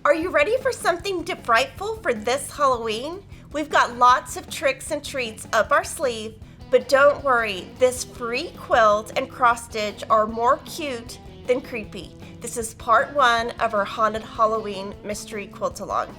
Are you ready for something de-fright-ful for this Halloween? We've got lots of tricks and treats up our sleeve, but don't worry, this free quilt and cross stitch are more cute than creepy. This is part 1 of our Haunted Halloween Mystery Quilt Along.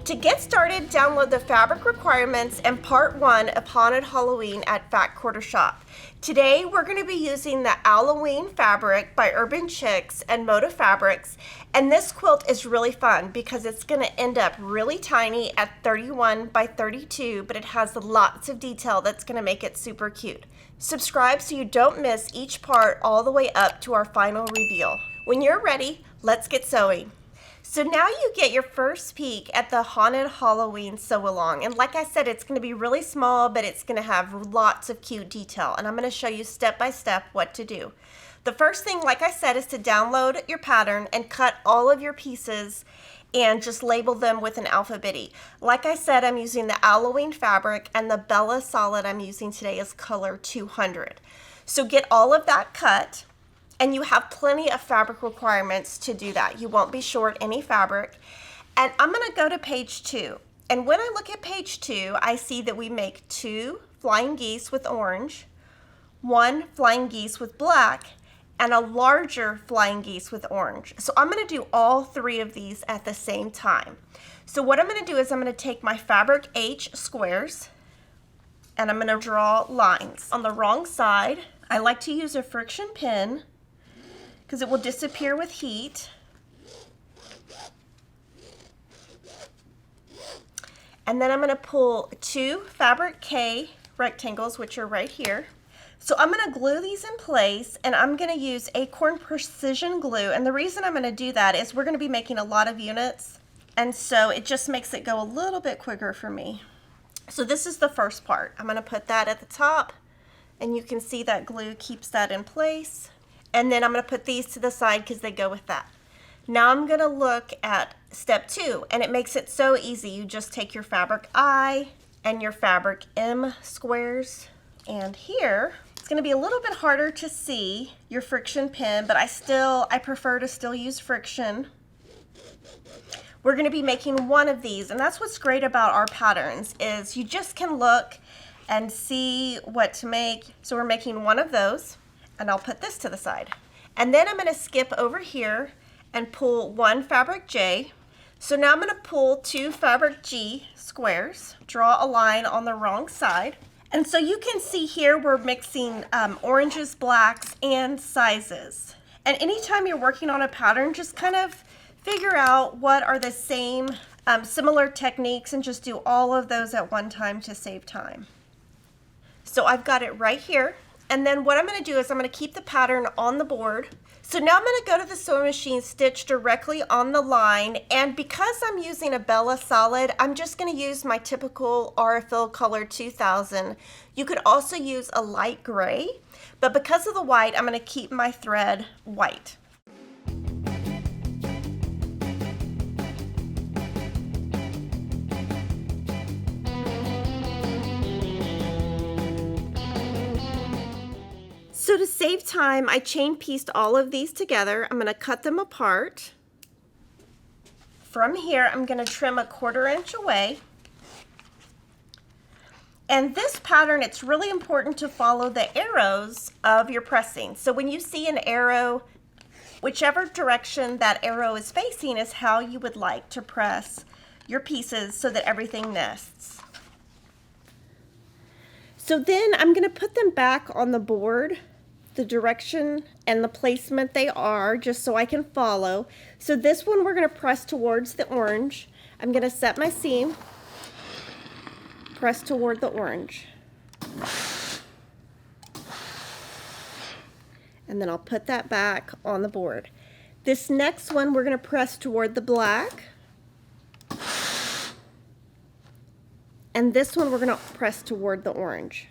To get started, download the fabric requirements and part 1 of Haunted Halloween at Fat Quarter Shop. Today, we're going to be using the Halloween fabric by Urban Chicks and Moda Fabrics. And this quilt is really fun because it's going to end up really tiny at 31 by 32, but it has lots of detail that's going to make it super cute. Subscribe so you don't miss each part all the way up to our final reveal. When you're ready, let's get sewing. So now you get your first peek at the Haunted Halloween sew along. And like I said, it's going to be really small, but it's going to have lots of cute detail. And I'm going to show you step by step what to do. The first thing, like I said, is to download your pattern and cut all of your pieces and just label them with an alphabet. Like I said, I'm using the Halloween fabric, and the Bella Solid I'm using today is color 200. So get all of that cut. And you have plenty of fabric requirements to do that. You won't be short any fabric. And I'm going to go to page 2. And when I look at page 2, I see that we make 2 flying geese with orange, 1 flying geese with black, and a larger flying geese with orange. So I'm going to do all 3 of these at the same time. So what I'm going to do is I'm going to take my fabric H squares, and I'm going to draw lines. On the wrong side, I like to use a friction pin, because it will disappear with heat. And then I'm going to pull 2 fabric K rectangles, which are right here. So I'm going to glue these in place, and I'm going to use Acorn Precision Glue. And the reason I'm going to do that is we're going to be making a lot of units, and so it just makes it go a little bit quicker for me. So this is the first part. I'm going to put that at the top, and you can see that glue keeps that in place. And then I'm going to put these to the side because they go with that. Now I'm going to look at step 2, and it makes it so easy. You just take your fabric I and your fabric M squares, and here it's going to be a little bit harder to see your friction pin, but I prefer to still use friction. We're going to be making one of these, and that's what's great about our patterns is you just can look and see what to make. So we're making one of those. And I'll put this to the side. And then I'm going to skip over here and pull 1 fabric J. So now I'm going to pull 2 fabric G squares, draw a line on the wrong side. And so you can see here we're mixing oranges, blacks, and sizes. And anytime you're working on a pattern, just kind of figure out what are the same similar techniques and just do all of those at one time to save time. So I've got it right here. And then what I'm going to do is I'm going to keep the pattern on the board. So now I'm going to go to the sewing machine, stitch directly on the line. And because I'm using a Bella Solid, I'm just going to use my typical RFL color 2000. You could also use a light gray, but because of the white, I'm going to keep my thread white. So to save time, I chain pieced all of these together. I'm going to cut them apart. From here, I'm going to trim 1/4 inch away. And this pattern, it's really important to follow the arrows of your pressing. So when you see an arrow, whichever direction that arrow is facing is how you would like to press your pieces so that everything nests. So then I'm going to put them back on the board, the direction and the placement they are, just so I can follow. So this one we're going to press towards the orange. I'm going to set my seam, press toward the orange. And then I'll put that back on the board. This next one we're going to press toward the black. And this one we're going to press toward the orange.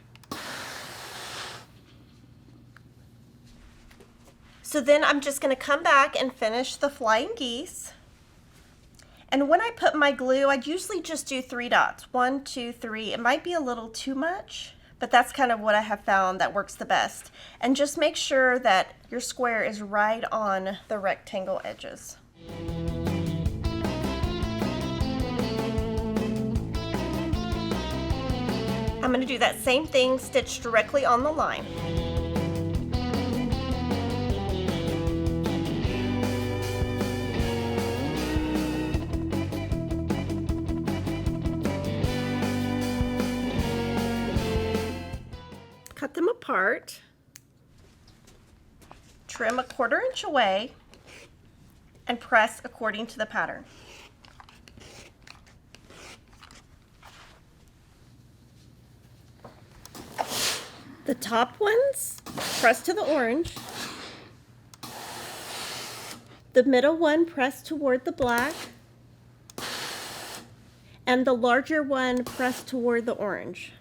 So then I'm just going to come back and finish the flying geese. And when I put my glue, I'd usually just do 3 dots. 1, 2, 3. It might be a little too much, but that's kind of what I have found that works the best. And just make sure that your square is right on the rectangle edges. I'm going to do that same thing, stitch directly on the line. Cut them apart, trim 1/4 inch away, and press according to the pattern. The top ones, press to the orange. The middle one, press toward the black. And the larger one, press toward the orange.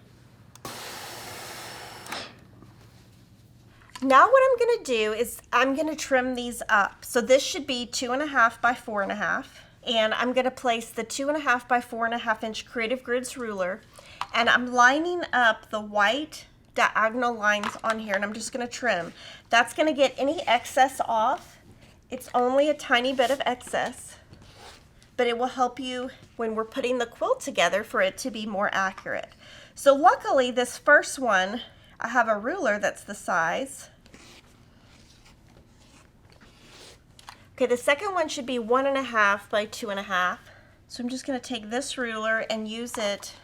Now what I'm going to do is I'm going to trim these up. So this should be 2.5 by 4.5. And I'm going to place the 2.5 by 4.5 inch Creative Grids ruler. And I'm lining up the white diagonal lines on here, and I'm just going to trim. That's going to get any excess off. It's only a tiny bit of excess, but it will help you when we're putting the quilt together for it to be more accurate. So luckily this first one, I have a ruler that's the size. Okay, the second one should be 1.5 by 2.5. So I'm just going to take this ruler and use it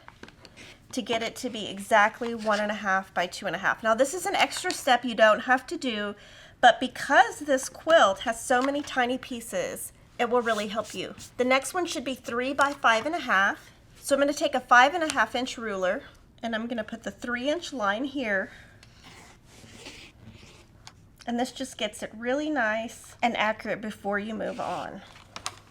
to get it to be exactly 1.5 by 2.5. Now this is an extra step you don't have to do, but because this quilt has so many tiny pieces, it will really help you. The next one should be 3 by 5.5. So I'm going to take a 5.5 inch ruler, and I'm going to put the 3-inch line here. And this just gets it really nice and accurate before you move on.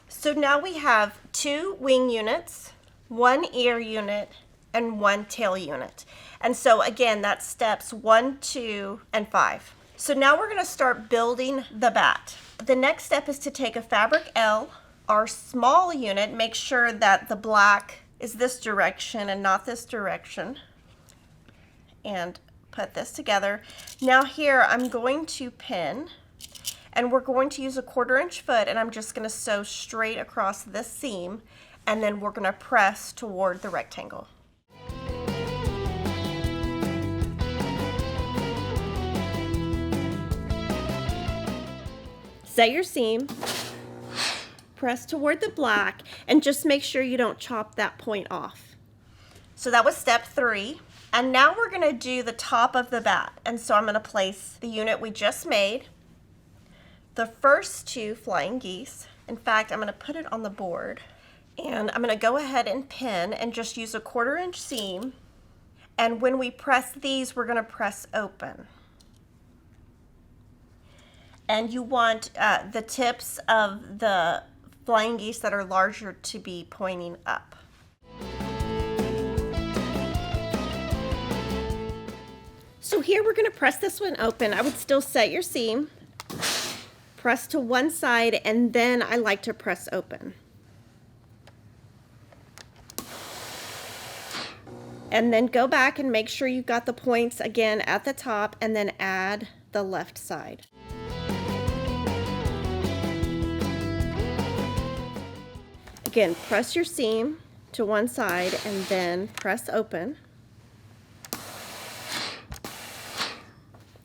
So now we have 2 wing units, 1 ear unit, and 1 tail unit. And so again, that's steps 1, 2, and 5. So now we're going to start building the bat. The next step is to take a fabric L, our small unit, make sure that the black is this direction and not this direction, and put this together. Now here I'm going to pin, and we're going to use a 1/4 inch foot, and I'm just going to sew straight across this seam, and then we're going to press toward the rectangle. Set your seam, press toward the black, and just make sure you don't chop that point off. So that was step 3. And now we're going to do the top of the bat. And so I'm going to place the unit we just made, the first 2 flying geese. In fact, I'm going to put it on the board. And I'm going to go ahead and pin and just use a 1/4 inch seam. And when we press these, we're going to press open. And you want the tips of the flying geese that are larger to be pointing up. So here we're going to press this one open. I would still set your seam, press to one side, and then I like to press open. And then go back and make sure you've got the points again at the top, and then add the left side. Again, press your seam to one side and then press open.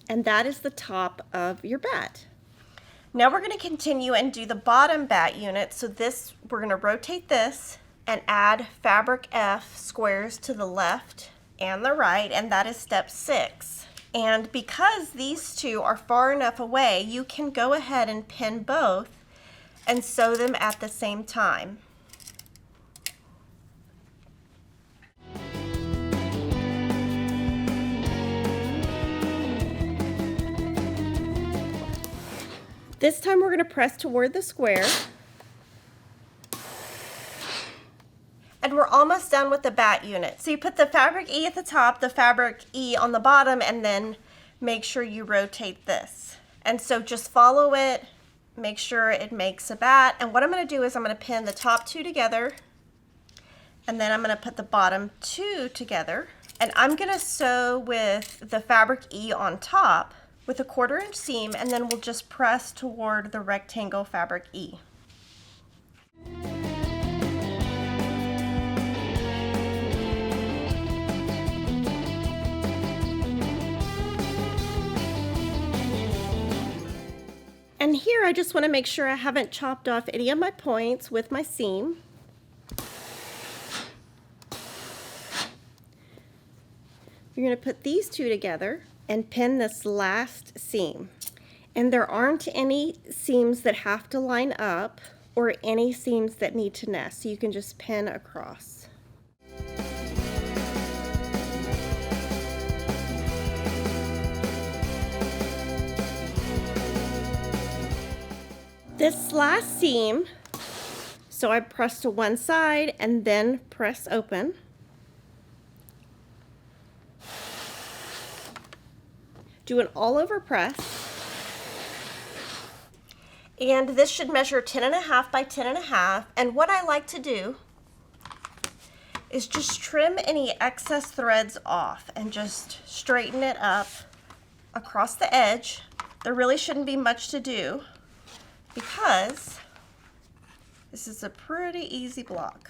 And that is the top of your bat. Now we're going to continue and do the bottom bat unit. So this, we're going to rotate this and add fabric F squares to the left and the right, and that is step 6. And because these 2 are far enough away, you can go ahead and pin both and sew them at the same time. This time we're going to press toward the square. And we're almost done with the bat unit. So you put the fabric E at the top, the fabric E on the bottom, and then make sure you rotate this. And so just follow it, make sure it makes a bat. And what I'm going to do is I'm going to pin the top 2 together, and then I'm going to put the bottom 2 together. And I'm gonna sew with the fabric E on top with a 1/4 inch seam, and then we'll just press toward the rectangle fabric E. And here I just want to make sure I haven't chopped off any of my points with my seam. You're going to put these two together and pin this last seam. And there aren't any seams that have to line up or any seams that need to nest, so you can just pin across. This last seam, so I press to one side and then press open. Do an all over press. And this should measure 10.5 by 10.5. And what I like to do is just trim any excess threads off and just straighten it up across the edge. There really shouldn't be much to do because this is a pretty easy block.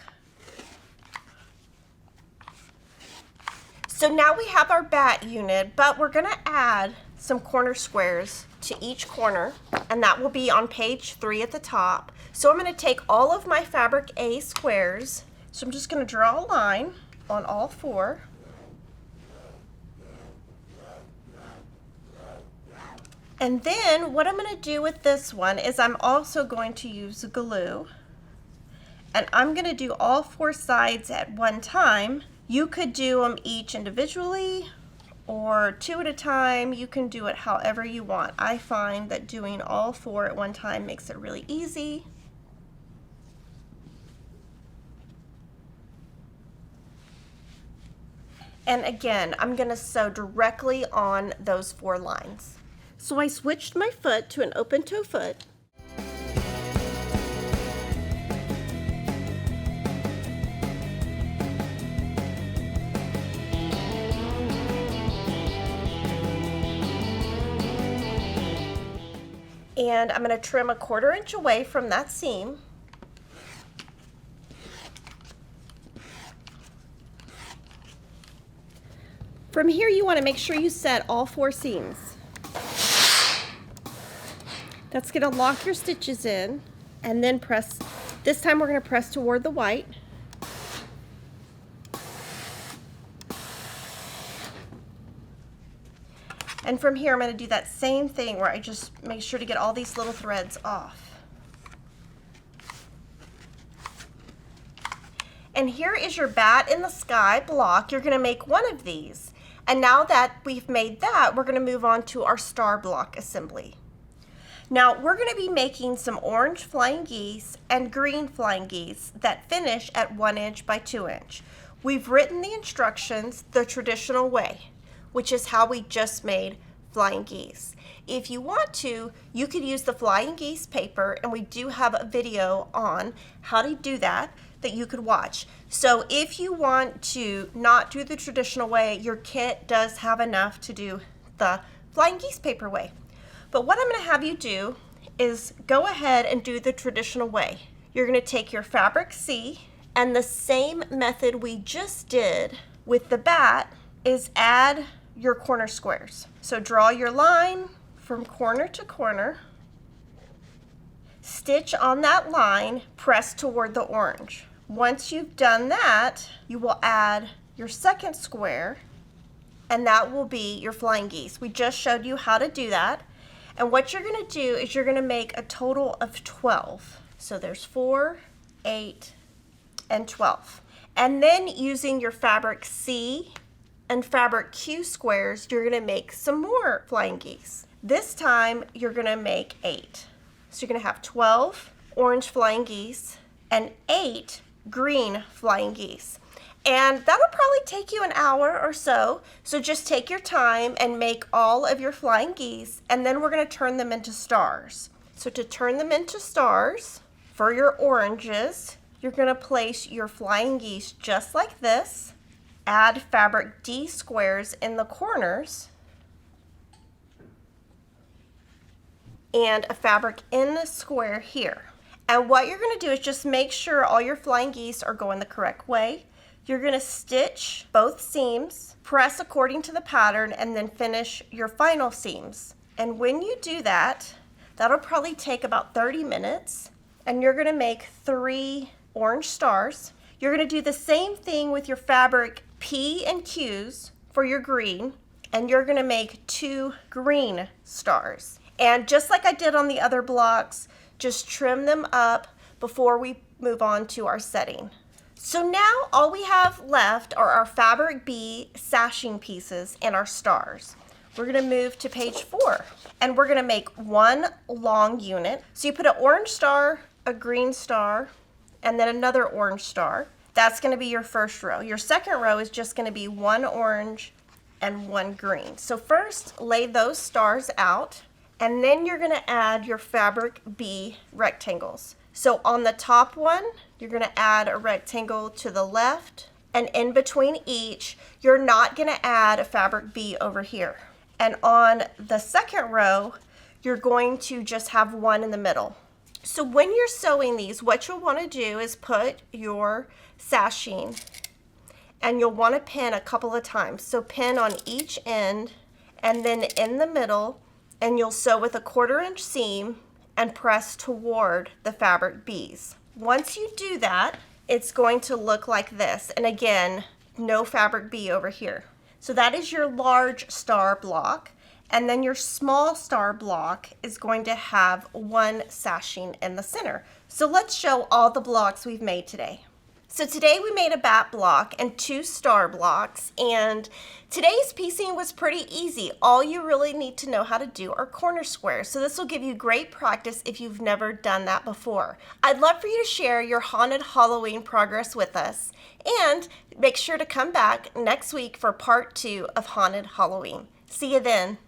So now we have our bat unit, but we're gonna add some corner squares to each corner, and that will be on page 3 at the top. So I'm gonna take all of my fabric A squares. So I'm just gonna draw a line on all 4. And then what I'm gonna do with this one is I'm also going to use glue, and I'm gonna do all 4 sides at one time. You could do them each individually or 2 at a time. You can do it however you want. I find that doing all 4 at one time makes it really easy. And again, I'm gonna sew directly on those 4 lines. So I switched my foot to an open toe foot. And I'm going to trim a 1/4 inch away from that seam. From here you want to make sure you set all 4 seams. That's going to lock your stitches in, and then press. This time we're going to press toward the white. And from here I'm going to do that same thing where I just make sure to get all these little threads off. And here is your bat in the sky block. You're going to make one of these. And now that we've made that, we're going to move on to our star block assembly. Now we're going to be making some orange flying geese and green flying geese that finish at 1 inch by 2 inch. We've written the instructions the traditional way, which is how we just made flying geese. If you want to, you could use the flying geese paper, and we do have a video on how to do that you could watch. So if you want to not do the traditional way, your kit does have enough to do the flying geese paper way. But what I'm going to have you do is go ahead and do the traditional way. You're going to take your fabric C, and the same method we just did with the bat is add your corner squares. So draw your line from corner to corner, stitch on that line, press toward the orange. Once you've done that, you will add your second square, and that will be your flying geese. We just showed you how to do that. And what you're going to do is you're going to make a total of 12. So there's 4, 8, and 12. And then using your fabric C and fabric Q squares, you're going to make some more flying geese. This time you're going to make 8. So you're going to have 12 orange flying geese and 8 green flying geese. And that'll probably take you an hour or so. So just take your time and make all of your flying geese, and then we're going to turn them into stars. So to turn them into stars, for your oranges, you're going to place your flying geese just like this. add fabric D squares in the corners and a fabric N square here. And what you're going to do is just make sure all your flying geese are going the correct way. You're going to stitch both seams, press according to the pattern, and then finish your final seams. And when you do that, that'll probably take about 30 minutes. And you're going to make 3 orange stars. You're going to do the same thing with your fabric P and Qs for your green, and you're going to make 2 green stars. And just like I did on the other blocks, just trim them up before we move on to our setting. So now all we have left are our fabric B sashing pieces and our stars. We're going to move to page 4, and we're going to make 1 long unit. So you put an orange star, a green star, and then another orange star. That's going to be your first row. Your second row is just going to be 1 orange and 1 green. So first lay those stars out, and then you're going to add your fabric B rectangles. So on the top one, you're going to add a rectangle to the left, and in between each, you're not going to add a fabric B over here. And on the second row, you're going to just have 1 in the middle. So when you're sewing these, what you'll want to do is put your sashing, and you'll want to pin a couple of times. So pin on each end and then in the middle, and you'll sew with a 1/4 inch seam and press toward the fabric B's. Once you do that, it's going to look like this. And again, no fabric B over here. So that is your large star block. And then your small star block is going to have 1 sashing in the center. So let's show all the blocks we've made today. So today we made a bat block and 2 star blocks, and today's piecing was pretty easy. All you really need to know how to do are corner squares. So this will give you great practice if you've never done that before. I'd love for you to share your Haunted Halloween progress with us, and make sure to come back next week for part 2 of Haunted Halloween. See you then.